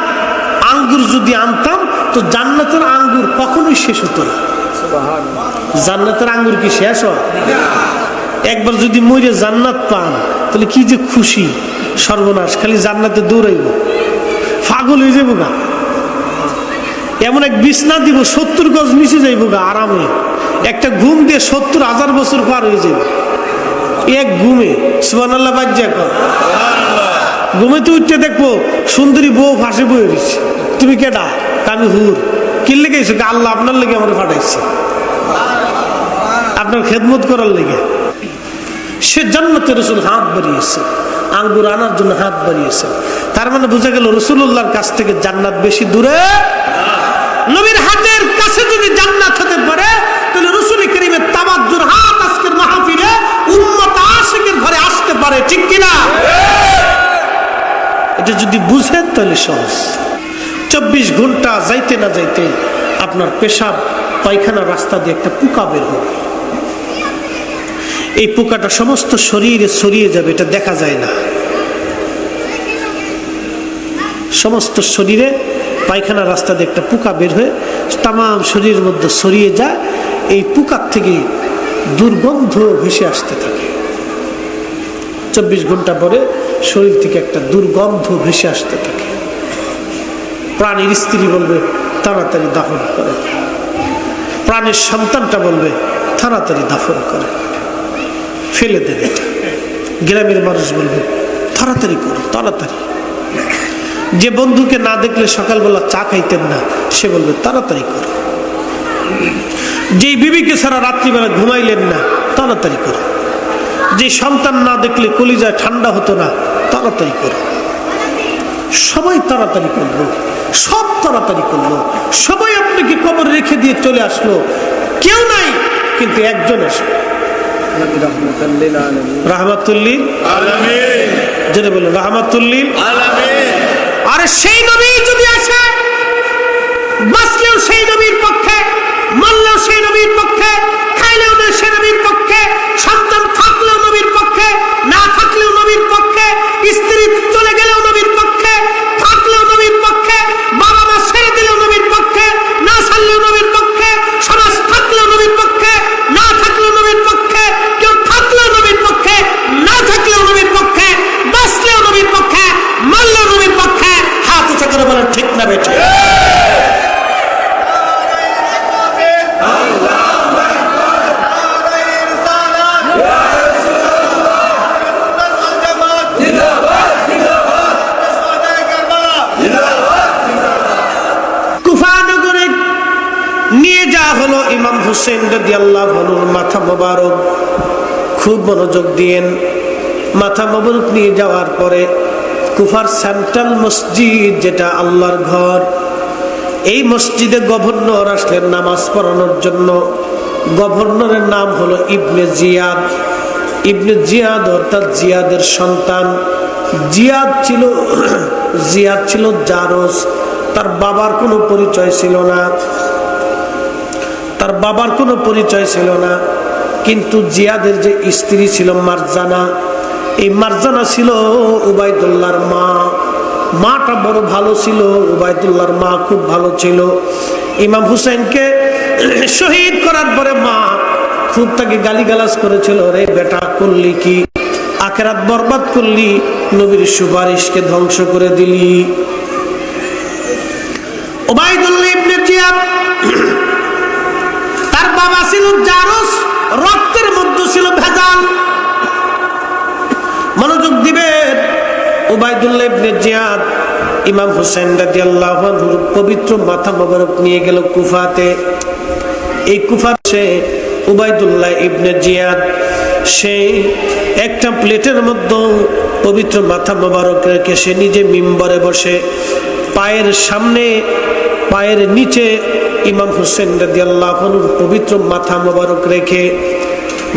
আঙ্গুর যদি আনতাম তো জান্নাতের আঙ্গুর কখনোই শেষ হতো না। জান্নাতের আঙ্গুর কি শেষ হয়? একবার যদি মরে জান্নাত পান, তাহলে কি যে খুশি, সর্বনাশ, খালি জান্নাতে দৌড়াইব, পাগল হয়ে যাবো গা। এমন এক বিছনা দিব 70 গজ মিশে যাইব গা আরামে, একটা ঘুম দিয়ে 70,000 বছর পার হয়ে যাবে এক ঘুমে। সুবহানাল্লাহ বাজ্জা কর। ঘুমে তো উঠতে দেখবো সুন্দরী বউ ফাঁসে বয়ে দিচ্ছে, তুমি কেডা? আমি হুর। কি লেগে গেছো? আল্লাহ আপনার লেগে আমার ফাটাইছে, আপনার খেদমত করার লেগে। সে জান্নাতে রাসূল হাত বাড়িয়েছে, আঙ্গুর আনার জন্য হাত বাড়িয়েছে। তার মানে বোঝা গেল রাসূলুল্লাহর কাছ থেকে জান্নাত বেশি দূরে। নবীর হাতের কাছে যদি জান্নাত হতে পারে, তাহলে রাসূল কারীমের তাওয়াজ্জুর হাত আজকের মাহফিলে উম্মত আশিকের ঘরে আসতে পারে, ঠিক কিনা? এটা যদি বুঝেন তাহলে সহজ। 24 ঘন্টা যাইতে না যাইতে আপনার পেশাব পায়খানা রাস্তা দিয়ে একটা পোকা বের হবে। এই পোকাটা সমস্ত শরীরে ছড়িয়ে যাবে, এটা দেখা যায় না। সমস্ত শরীরে পায়খানা রাস্তা দিয়ে একটা পোকা বের হয়ে তাম শরীরের মধ্যে ছড়িয়ে যায়। এই পোকার থেকে দুর্গন্ধ ভেসে আসতে থাকে। 24 ঘন্টা পরে শরীর থেকে একটা দুর্গন্ধ ভেসে আসতে থাকে। প্রাণীর স্ত্রী বলবে তাড়াতাড়ি দাফন করে, প্রাণীর সন্তানটা বলবে তাড়াতাড়ি দাফন করে, ফেলে দেন এটা। গ্রামের মানুষ বলবে তাড়াতাড়ি করো, তাড়াতাড়ি। যে বন্ধুকে না দেখলে সকালবেলা চা খাইতেন না, সে বলবে তাড়াতাড়ি করো। যেই বিবিকে ছাড়া রাত্রিবেলা ঘুমাইলেন না, তাড়াতাড়ি করো। যে সন্তান না দেখলে কলিজা ঠান্ডা হতো না, তাড়াতাড়ি করো। সবাই তাড়াতাড়ি করলো, সব তাড়াতাড়ি করলো। সবাই আপনাকে কবর রেখে দিয়ে চলে আসলো, কেউ নাই, কিন্তু একজন আসলো, রাহমাতুল লিল আলামিন। যেটা বললো রাহমাতুল লিল আলামিন। আরে সেই নবী যদি আসে, বাঁচলেও সেই নবীর পক্ষে, মরলেও সেই নবীর পক্ষে, খাইলেও সেই নবীর পক্ষে, সন্তান থাকলেও নবীর পক্ষে, না থাকলেও নবীর পক্ষে, স্ত্রী চলে গেলেও নবীর পক্ষে, থাকলেও নবীর পক্ষে, বাবা মা ছেড়ে দিলেও নবীর পক্ষে, না ছাড়লেও নবীর পক্ষে, সমাজ থাকলেও নবীর পক্ষে, না থাকলেও নবীর পক্ষে, কেউ থাকলেও নবীর পক্ষে, না থাকলেও নবীর পক্ষে, বাঁচলেও নবীর পক্ষে, মরলেও নবীর পক্ষে। হাত উঁচা করে বলেন ঠিক না বেঠে? নিয়ে যাওয়া হলো ইমাম হুসেন রাদিয়াল্লাহু আনহুর মাথা মোবারক। খুব মনোযোগ দিয়েন। মাথা মোবারক নিয়ে যাওয়ার পরে কুফার সেন্ট্রাল মসজিদ, যেটা আল্লাহর ঘর, এই মসজিদে গভর্নর আসলেন নামাজ পড়ানোর জন্য। গভর্নরের নাম হলো ইবনে জিয়াদ। ইবনে জিয়াদ অর্থাৎ জিয়াদের সন্তান। জিয়াদ ছিল জারজ। তার বাবার কোনো পরিচয় ছিল না, কিন্তু জিয়াদের যে স্ত্রী ছিল মারজানা, এই মারজানা ছিল উবাইদুল্লাহর মা। মাটা বড় ভালো ছিল, উবাইদুল্লাহর মা খুব ভালো ছিল। ইমাম হুসেনকে শহীদ করার পরে মা খুব তাকে গালিগালাজ করেছিল, রে বেটা করলি কি, আখিরাত বরবাদ করলি, নবীর সুপারিশকে ধ্বংস করে দিলি। উবাইদুল্লাহ ইবনে জিয়াদ, তার বাবা ছিল জারজ, রক্তের মধ্যে ছিল ভেজাল। মনোযোগ দিবেন। উবাইদুল্লাহ ইবনে জিয়াদ ইমাম হুসেন রাদিয়াল্লাহু আনহুর পবিত্র মাথা মোবারক নিয়ে গেল কুফাতে। এই কুফাতে উবাইদুল্লাহ ইবনে জিয়াদ সে একটা প্লেটের মধ্যে পবিত্র মাথা মোবারক রেখে সে নিজে মিম্বরে বসে, পায়ের সামনে পায়ের নিচে ইমাম হুসেন রাদিয়াল্লাহু আনহুর পবিত্র মাথা মোবারক রেখে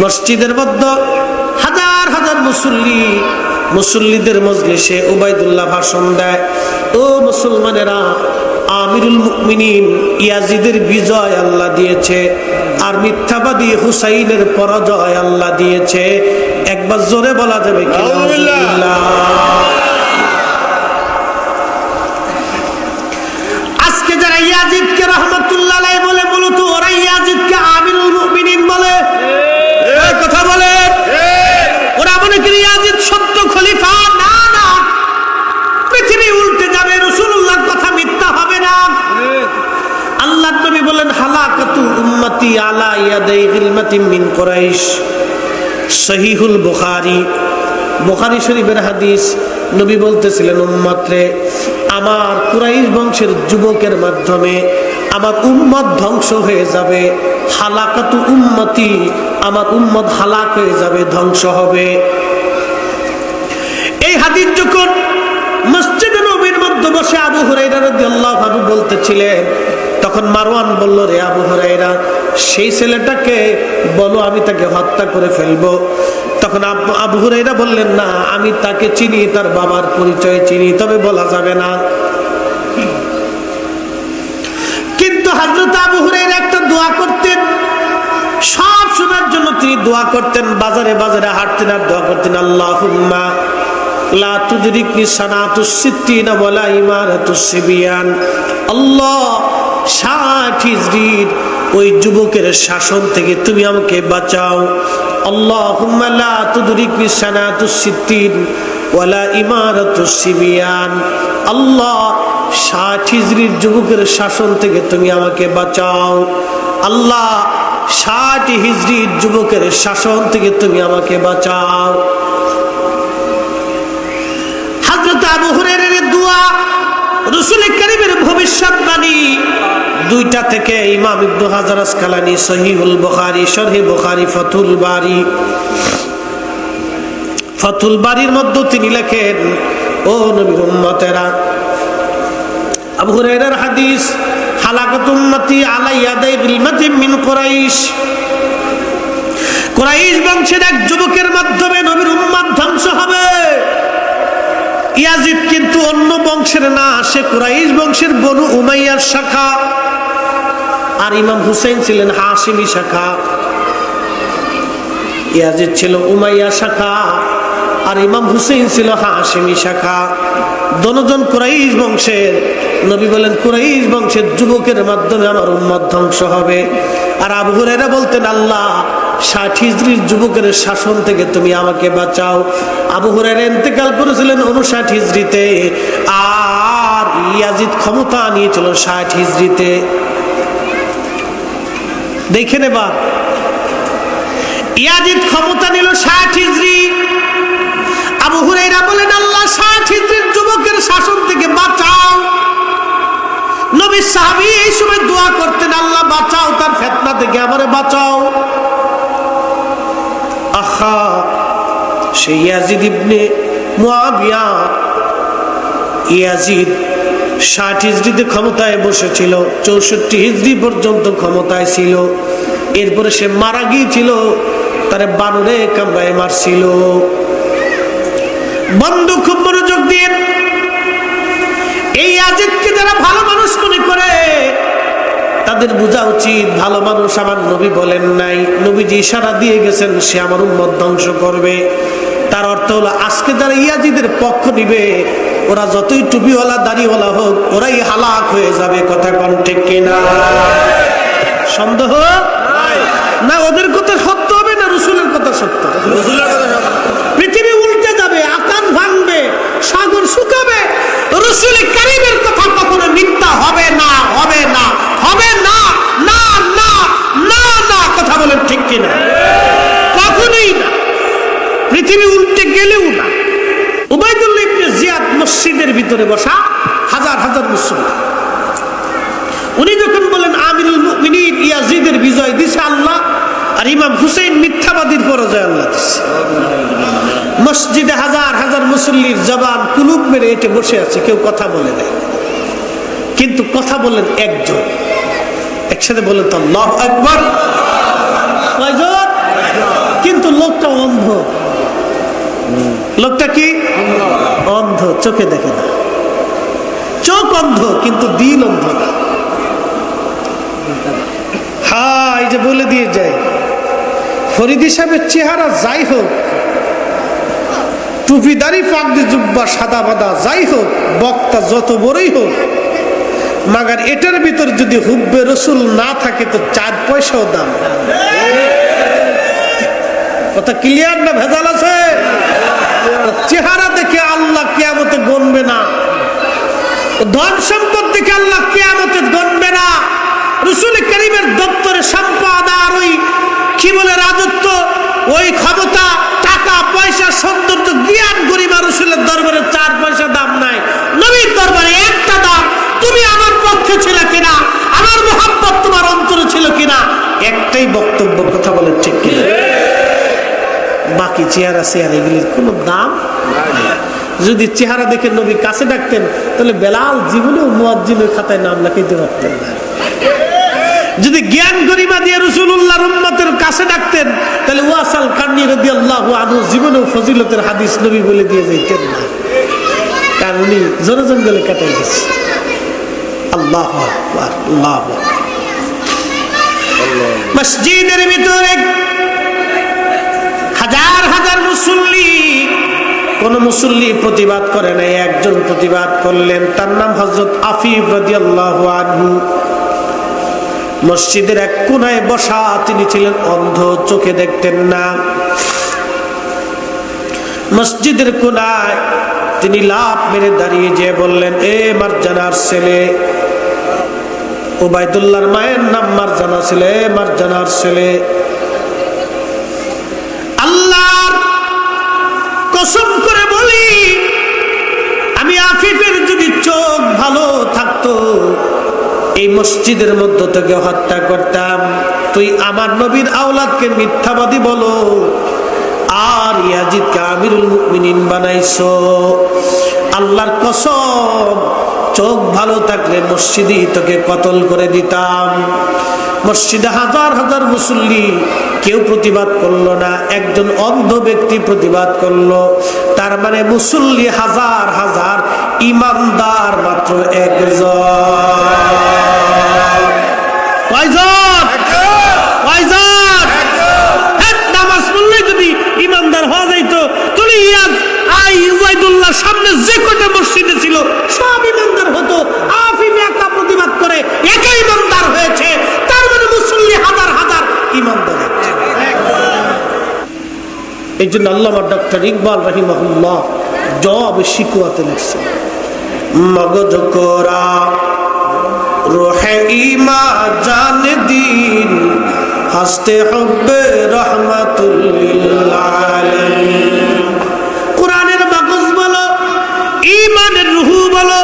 মসজিদের মধ্যে হাজার হাজার মুসল্লিদের মজলিসে উবাইদুল্লাহ ভাষণ দেয়। ও মুসলমানেরা, আমিরুল মুমিনিন ইয়াজিদের বিজয় আল্লাহ দিয়েছে, আর মিথ্যাবাদী হুসাইনের পরাজয় আল্লাহ দিয়েছে। একবার জোরে বলা যাবে কি? আজকে যারা ইয়াজিদকে রাহমাতুল্লাহ আলাইহি বলে, মূলত ওরা ইয়াজিদকে আমিরুল মুমিনিন বলে। কথা বলে ওরা মনে করি ইয়াজিদ উম্মতি আলা ইয়াদাই গিলমাতিন মিন কুরাইশ। সহিহুল বুখারী, বুখারী শরীফের হাদিস। নবী বলতেছিলেন, উম্মত রে, আমার কুরাইশ বংশের যুবকের মাধ্যমে আমার উম্মত ধ্বংস হয়ে যাবে। হালাকাতু উম্মতি, আমার উম্মত হালাক হয়ে যাবে, ধ্বংস হবে। এই হাদিস যখন মসজিদে নববীর মধ্যে বসে আবু হুরায়রা রাদিয়াল্লাহু আনহু বলতেছিলেন, তখন মারওয়ান বলল, রে আবু হুরায়রা, সেই ছেলেটাকে বলো আমি তাকে হত্যা করে ফেলবো। তখন আবু হুরায়রা বললেন, না, আমি তাকে চিনি, তার বাবার পরিচয় চিনি, তবে বলা যাবে না। কিন্তু হযরত আবু হুরায়রা একটা দোয়া করতেন, সব শোনার জন্য তিনি দোয়া করতেন। বাজারে বাজারে হাঁটতেন আর দোয়া করতেন, আল্লাহুম্মা লা তুদরিকনি সানাতুস সিত্তিনা ওয়ালা ইমারাতুস সিবিয়ান। আল্লাহ, 60 হিজরির ওই যুবকের শাসন থেকে তুমি আমাকে বাঁচাও। আল্লাহুম্মা লা তুদরিকনি সানাতুস সিত্তিন ওয়ালা ইমারাতুস সিবিয়ান। আল্লাহ, 60 হিজরির যুবকের শাসন থেকে তুমি আমাকে বাঁচাও। আল্লাহ, 60 হিজরির যুবকের শাসন থেকে তুমি আমাকে বাঁচাও। হযরত আবু হুরায়রার দোয়া, রাসূল কারীমের ভবিষ্যৎবাণী, দুইটা থেকে ইমাম ইবনে হাজার আসকালানী সহিহুল বুখারী, শরহে বুখারী, ফাতুল বারীর মধ্যে তিনি লেখেন, ও নবীর উম্মতেরা, আবু হুরায়রার হাদিস, হালাকাতু উম্মতি আলা ইয়াদাই গিলমাতিন মিন কুরাইশ। কুরাইশ বংশের এক যুবকের মাধ্যমে নবীর উম্মত ধ্বংস হবে। ইয়াজিদ কিন্তু অন্য বংশের না, সে কুরাইশ বংশের বনু উমাইয়ার শাখা। আর ইমাম হুসাইন ছিলেন হাশিমি শাখা। ইয়াজিদ ছিল উমাইয়া শাখা আর ইমাম হুসাইন ছিল হাশিমি শাখা। দোনোজন কুরাইশ বংশের। নবী বলেন, কুরাইশ বংশের যুবকের মাধ্যমে আমার উম্মত ধ্বংস হবে। আর আবু হুরায়রা বলতেন, আল্লাহ, 60 হিজরির যুবকের শাসন থেকে তুমি আমাকে বাঁচাও। আবু হুরায়রা ইন্তেকাল করেছিলেন 59 হিজরিতে, আর ইয়াজিদ ক্ষমতা নিয়েছিল 60 হিজরিতে। দেখেন এবার, ইয়াজিদ ক্ষমতা নিল 60 হিজরি। আবু হুরায়রা বলেন, আল্লাহ, 60 হিজরির যুবকের শাসন থেকে বাঁচাও। নবী সাহাবী এই সময় দোয়া করতেন, আল্লাহ বাঁচাও, তার ফিতনা থেকে আমারে বাঁচাও। আহা, সেই ইয়াজিদ ইবনে মুআবিয়া, ইয়াজিদ 60 হিজরিতে ক্ষমতায় বসেছিল, 64 হিজরি পর্যন্ত ক্ষমতায় ছিল। এরপরে সে মারা গিয়েছিল, তারে বানরে কামড়ায় মারছিল। বন্ধু, খুব মনোযোগ দিয়ে, এই ইয়াজিদকে যারা ভালো মানুষ মনে করে তাদের বোঝা উচিত, ভালো মানুষ আমার নবী বলেন নাই, নবীজি ইশারা দিয়ে গেছেন সে আমার উম্মত ধ্বংস করবে। তার অর্থ হলো, আজকে যারা ইয়াজিদের পক্ষ নিবে, ওরা যতই টুপিওয়ালা দাড়িওয়ালা হোক, ওরাই হালাক হয়ে যাবে। কথা কোন ঠিক কিনা? সন্দেহ না, ওদের কথা সত্য হবে না রাসূলের কথা সত্য? পৃথিবী উল্টে যাবে, আকাশ ভাঙবে, সাগর শুকাবে, রাসূল কারীমের কথা কখনো মিথ্যা হবে না, হবে না, হবে না, না না না না। কথা বলেন ঠিক কিনা? কখনোই না, পৃথিবী উল্টে গেলেও না। উবাইদুল্লাহ ইবনে জিয়াদ মসজিদের ভিতরে বসা, হাজার হাজার মুসলমান, উনি যখন বলেন, আমিরুল মুমিনিন ইয়াজিদের বিজয় দিছে আল্লাহ, আর ইমাম হুসাইন মিথ্যাবাদীর পরাজয় আল্লাহ দিছে। মসজিদে হাজার হাজার মুসল্লির জবান কুলুপ মেরে এটে বসে আছে, কেউ কথা বলে নাই। কিন্তু কথা বলেন একজন, একসাথে বলেন তো আল্লাহু আকবার। কয়জন? কিন্তু লোকটা অন্ধ। লোকটা কি? অন্ধ, চোখে দেখে না। চোখ অন্ধ কিন্তু দিল অন্ধ না। হ্যাঁ, এই যে বলে দিয়ে যায়, ফরিদি সাহেবের চেহারা যাই হোক, টুপিদারি পাগড়ি জুব্বা সাদা বাদা যাই হোক, বক্তা যত বড়ই হোক, মাগার এটার ভিতর যদি হুব্বে রসুল না থাকে তো 4 পয়সাও দাম। কথা ক্লিয়ার না? ভেজাল আছে? চেহারা দেখে আল্লাহ কিয়ামতে গণবে না, ধন সম্পদ দেখে আল্লাহ কিয়ামতে গণবে না। রাসূল করিমের দপ্তরে সম্পদ আর ওই কি বলে রাজত্ব, ওই ক্ষমতা, টাকা পয়সা, সৌন্দর্য, জ্ঞান, গরিমা রাসূলের দরবারে 4 পয়সা দাম নাই। নবীর দরবারে একটা দাম, তুমি আমার পক্ষে ছিল কিনা, আমার মোহাব্বত তোমার অন্তরে ছিল কিনা, একটাই বক্তব্য। কথা বলেন ঠিক কিনা? বাকি চেহারা এগুলির কোনো দাম নাই। যদি চেহারা দেখে নবী কাছে ডাকতেন তাহলে বেলাল জীবনেও মুয়াজ্জিনের খাতায় নাম লিখাইতে পারতেন না। যদি জ্ঞান গরিমা দিয়ে রাসূলুল্লাহর উম্মতের কাছে ডাকতেন তাহলে ওয়াসাল কারনী রাদিয়াল্লাহু আনহু জীবনেও ফজিলতের হাদিস নবী বলে দিয়ে যাইতেন না, কারণ উনি জনজঙ্গলে কাটাই গেছে। আল্লাহু আকবার, আল্লাহু আকবার। মসজিদের ভিতরে হাজার হাজার মুসল্লি, কোন মুসল্লি প্রতিবাদ করে নাই, একজন প্রতিবাদ করলেন, তার নাম হযরত আফিফ রাদিয়াল্লাহু আনহু। মসজিদের এক কোনায় বসা, তিনি ছিলেন অন্ধ, চোখে দেখতেন না। মসজিদের কোনায় তিনি লাফ মেরে দাঁড়িয়ে যেয়ে বললেন, এ মারজানার ছেলে, উবাইদুল্লাহর মায়ের নাম মারজানা ছিল, এ মারজানার ছেলে, আল্লাহর কসম করে বলি, আমি আফিফের যদি চোখ ভালো থাকতো এই মসজিদের মধ্য থেকে হত্যা করতাম। তুই আমার নবীর আওলাদকে মিথ্যাবাদী বলো আর ইয়াজিদকে আমিরুল মুমিনিন বানাইছো। আল্লাহর কসম, চোখ ভালো থাকলে মসজিদেই তোকে কতল করে দিতাম। মসজিদে হাজার হাজার মুসল্লি, কেউ প্রতিবাদ করলো না, একজন অন্ধ ব্যক্তি প্রতিবাদ করলো। তার মানে মুসল্লি হাজার হাজার, ইমানদার মাত্র একজন। কয়জন? কয়জন? নামাজ পড়লে যদি ইমানদার হওয়া যাইতো তাহলে উবাইদুল্লাহর সামনে যে কটা মসজিদে ছিল সব ইমানদার হতো। আফিফ একা প্রতিবাদ করে একা ইমানদার হয়েছে, তার মানে মুসল্লি হাজার হাজার, ইমানদার হয়েছে। এই জন্য আল্লামা ডক্টর ইকবাল রাহিমাহুল্লাহ জবাবে শিকওয়াতে লিখছেন, মগজ কোরা রোহে ঈমা জান দিন হাসতে হুব্বে রাহমাতুল লিল আলামিন। কোরআনের মগজ বলো, ঈমানের রূহ বলো,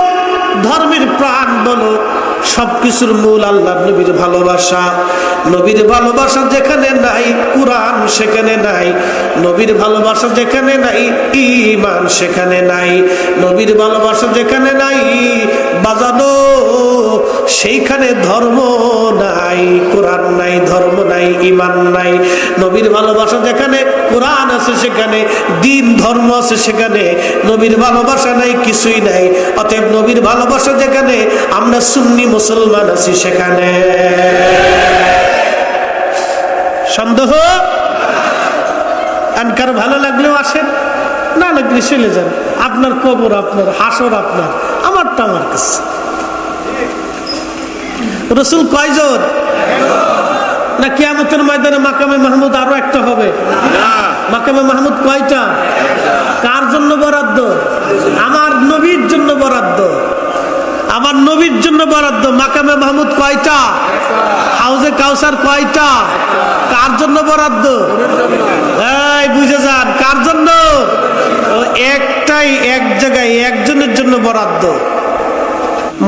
ধর্মের প্রাণ বলো, সবকিছুর মূল আল্লাহর নবীর ভালোবাসা। নবীর ভালোবাসা যেখানে নাই কুরআন সেখানে নাই, নবীর ভালোবাসা যেখানে নাই ঈমান সেখানে নাই, নবীর ভালোবাসা যেখানে নাই বাজানো সেইখানে ধর্ম নাই, কোরআন নাই, ধর্ম নাই, ঈমান নাই। নবীর ভালোবাসা যেখানে কোরআন আছে সেখানে দ্বীন ধর্ম আছে, সেখানে নবীর ভালোবাসা নাই, কিছুই নাই। অতএব নবীর ভালোবাসা যেখানে আমরা সুন্নি মুসলমান আছি সেখানে সন্দেহ। আনকার ভালো লাগলেও আসেন, না লাগলে চলে যান, আপনার কবর আপনার, হাসর আপনার, আমারটা আমার কাছে। রাসূল কয়জন? না কিয়ামতের ময়দানে মাকামে মাহমুদ আরো একটা হবে? মাকামে মাহমুদ কয়টা? কার জন্য বরাদ্দ? আমার নবীর জন্য বরাদ্দ, আমার নবীর জন্য বরাদ্দ। মাকামে মাহমুদ কয়টা? হাউজে কাউসার কয়টা? কার জন্য বরাদ্দ? এই বুঝে যান, কার জন্য? ও একটাই, এক জায়গায় একজনের জন্য বরাদ্দ।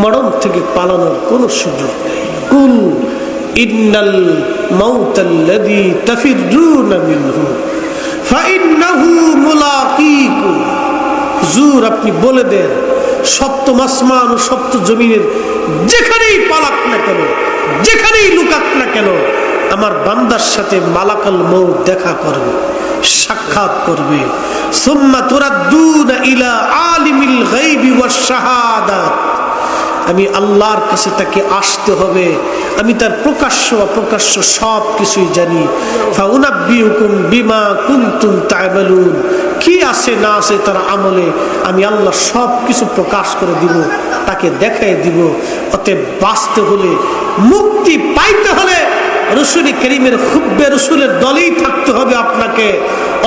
মরণ থেকে পালানোর কোন সুযোগ নেই। কুল ইন্নাল মাউতাল্লাযী তাফিররুনা মিনহু ফাইন্নাহু মুলাকীকুম। হুজুর আপনি বলে দেন, সপ্তম আসমান ও সপ্ত জমিনের যেখানেই পালাক না কেন, যেখানেই লুকাক না কেন, আমার বান্দার সাথে মালাকুল মউত দেখা করবে, সাক্ষাৎ করবে। সুম্মা তুরাদ্দুনা ইলা আলিমিল গায়বি ওয়াশ শাহাদাত। আমি আল্লাহর কাছে তাকে আসতে হবে, আমি তার প্রকাশ্য অপ্রকাশ্য সব কিছুই জানি। ফাউনাব্বিউকুম বিমা কুনতুম তা'মালুন। কি আছে না আছে তার আমলে আমি আল্লাহ সব কিছু প্রকাশ করে দিব, তাকে দেখাই দিব। অতএব বাঁচতে হলে, মুক্তি পাইতে হলে রাসূল করিমের হুব্বে রাসূলের দলেই থাকতে হবে আপনাকে।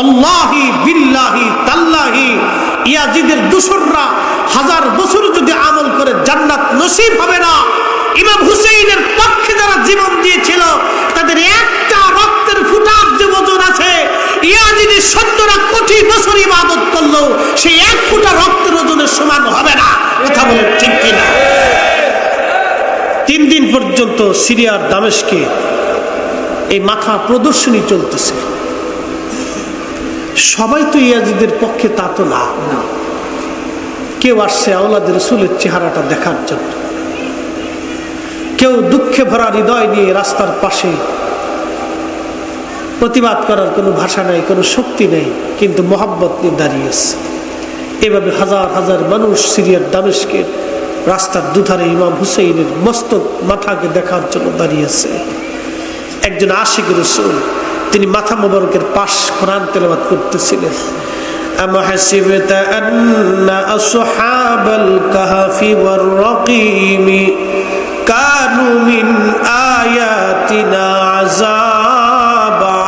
আল্লাহি বিল্লাহি তাল্লাহি ইয়াজিদের দোসররা হাজার বছর যদি আমল করে জান্নাত নসিব হবে না। ইমাম হুসাইনের পক্ষে যারা জীবন দিয়েছিল, তাদের একটা রক্তের ফুটার যে ওজন আছে, ইয়াজিদ 70 কোটি বছর ইবাদত করলো সেই এক ফুটা রক্তের ওজনের সমান হবে না। কথা বলেন ঠিক কিনা? 3 দিন পর্যন্ত সিরিয়ার দামেস্কে এই মাথা প্রদর্শনী চলতেছে। সবাই তো ইয়াজিদের পক্ষে তা তো না, কেউ আসছে আওলাদের রাসূলের চেহারাটা দেখার জন্য, কেউ দুঃখে ভরা হৃদয় নিয়ে রাস্তার পাশে, প্রতিবাদ করার কোনো ভাষা নাই, কোনো শক্তি নেই, কিন্তু মহব্বত নিয়ে দাঁড়িয়েছে। এভাবে হাজার হাজার মানুষ সিরিয়ার দামেস্কের রাস্তার দুধারে ইমাম হুসাইনের মস্তক মাথাকে দেখার জন্য দাঁড়িয়েছে। একজন আশিক রাসূল, তিনি মাথা মোবারকের পাশ কোরআন তেলাওয়াত করতেছিলেন। আম হাসিবতা আন্না আসহাবাল কাহফি ওয়ার রাকিম কানু মিন আয়াতিনা আযাবা।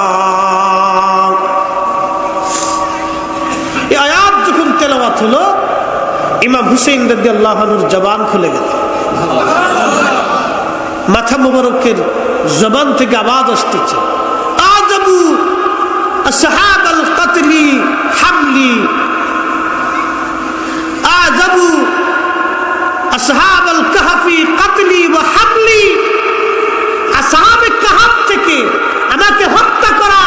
এই আয়াত যখন তেলাওয়াত হলো, ইমাম হুসাইন রাদিয়াল্লাহু আনহুর জবান খুলে গেল। মাথা মোবারকের জবান থেকে আওয়াজ আসতেছে, আযাবু আসহাবাল কতলি হামলি, আযাবু আসহাবাল কাহফি কতলি ওয়া হামলি। আসহাবে কাহফ থেকে আমাকে হত্যা করা,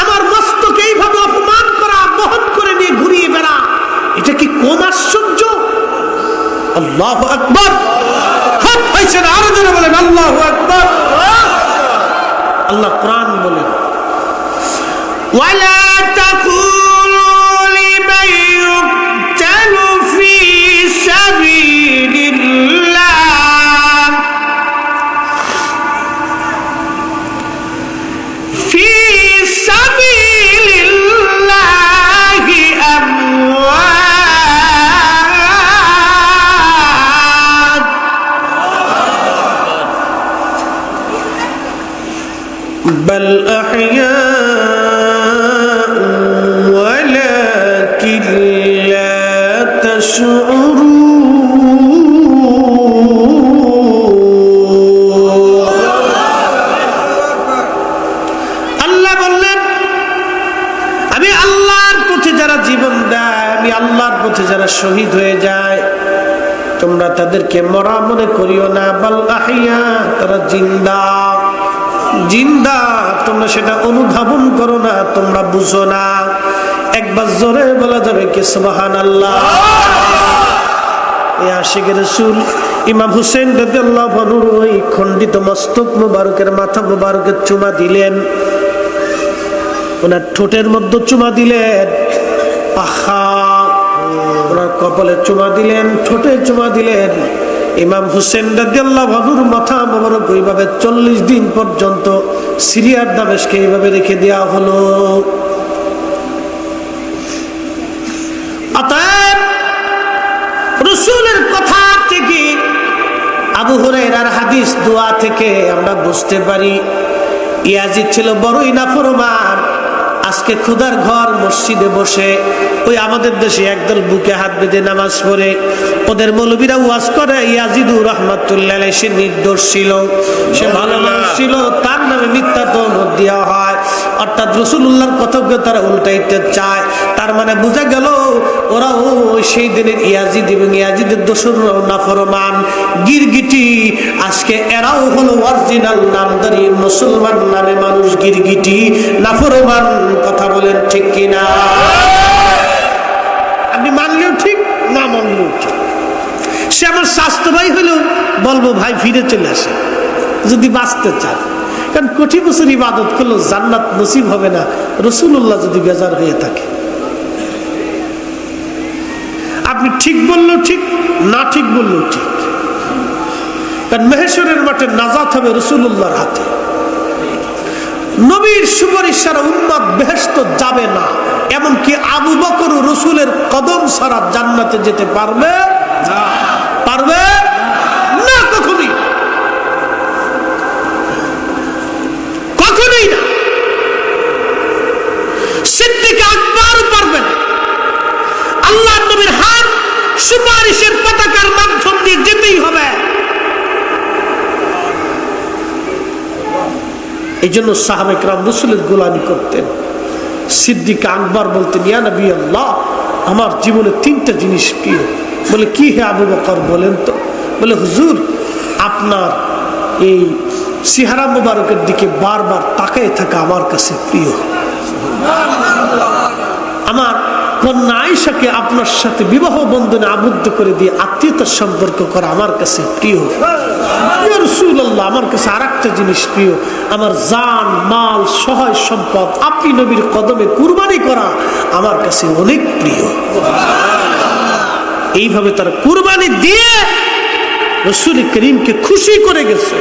আমার মস্তক এইভাবে অপমান করা, বহন করে নিয়ে ঘুরিয়ে বেড়া, এটা কি কোন আশ্চর্য! আল্লাহু আকবার। হক হইছে না, আরো জোরে বলেন আল্লাহু আকবার। আল্লাহ কোরআন বলেন, ওয়ালা তাকুলু লিমান ইউকতালু ফি সাবিলিল্লাহ ফি সাবিলিল্লাহি আমওয়াত বাল আহইয়া ولكن لا تشعرون। আল্লাহ বললেন, আমি আল্লাহর পথে যারা জীবন দেয়, আমি আল্লাহর পথে যারা শহীদ হয়ে যায়, তোমরা তাদেরকে মরা মনে করিও না। বাল আহইয়া, তারা জিন্দা, জিন্দা, তোমরা সেটা অনুধাবন করো না, তোমরা বুঝো না। একবার জোরে বলা যাবে কি সুবহানাল্লাহ? এই আশিকের রাসূল ইমাম হুসেন রাদিয়াল্লাহু আনহুর ওই খণ্ডিত মস্তক মোবারকের মাথা মোবারকের চুমা দিলেন, ওনার ঠোঁটের মধ্যে চুমা দিলেন, আহা, ওনার কপালে চুমা দিলেন, ঠোঁটে চুমা দিলেন। ইমাম হুসেন রাদিয়াল্লাহু আনহুর মাথা মোবারক ওইভাবে 40 দিন পর্যন্ত সিরিয়ার দামেস্কে এইভাবে রেখে দেওয়া হলো। অতএব রাসূলের কথা থেকে, আবু হুরায়রার হাদিস দোয়া থেকে আমরা বুঝতে পারি ইয়াজিদ ছিল বড়ই নাফরমান। আজকে খুদার ঘর মসজিদে বসে, ওই আমাদের দেশে একদল বুকে হাত বেঁধে নামাজ পড়ে, ওদের মৌলবীরা ওয়াজ করে ইয়াজিদুর রাহমাতুল্লাহ আলাইহি সে নির্দোষ ছিল, সে ভালো মানুষ ছিল, তার নামে মিথ্যা তহমত দেওয়া হয়। অর্থাৎ রাসূলুল্লাহর কথাকে তারা উল্টাইতে চায়। তার মানে বোঝা গেল ওরা ওই সেই দিনের ইয়াজিদ এবং ইয়াজিদের দোসররাও নাফরমান, গিরগিটি। আজকে এরাও হলো অরিজিনাল নামদারি মুসলমান নামে মানুষ, গিরগিটি, নাফরমান। কথা বলেন ঠিক কিনা? আপনি মানলেও ঠিক, না মানলেও ঠিক। সে আমার স্বাস্থ্য ভাই হলেও বলবো ভাই ফিরে চলে আসে যদি বাঁচতে চান। কারণ কোটি বছর ইবাদত করলেও জান্নাত নসিব হবে না রাসূলুল্লাহ যদি বেজার হয়ে থাকে। আপনি ঠিক বললেও ঠিক, না ঠিক বললেও ঠিক। কারণ মাহশরের মাঠে নাজাত হবে রাসূলুল্লাহর হাতে। নবীর সুপারিশ ছাড়া উম্মত বেহেশত যাবে না। এমনকি আবু বকর রাসূলের কদম ছাড়া জান্নাতে যেতে পারবে না, পারবে না, কখনোই কখনোই না। সিদ্দিক আকবর পারবেন। আল্লাহ নবীর হাত সুপারিশের পতাকার মাধ্যম দিয়ে যেতেই হবে। এই জন্য সাহাবা ইকরাম রাসূলের গোলামি করতেন। সিদ্দিক আকবর বলতেন, ইয়া নবী আল্লাহ, আমার জীবনে 3টা জিনিস প্রিয়। বলে কি হে আবু বকর, বলেন তো। বলে হুজুর, আপনার এই চেহারা মোবারকের দিকে বারবার তাকায় থাকা আমার কাছে প্রিয়। আমার কন্যা আয়েশাকে আপনার সাথে বিবাহ বন্ধনে আবদ্ধ করে দিয়ে আত্মীয়তার সম্পর্ক করা আমার কাছে প্রিয়। ইয়া রাসূলুল্লাহ, আমার কাছে আরেকটা জিনিস প্রিয়, আমার জান মাল সহায় সম্পদ আপনি নবীর কদমে কুরবানি করা আমার কাছে অনেক প্রিয়। এইভাবে তারা কুরবানি দিয়ে রাসূল করিমকে খুশি করে গেছে।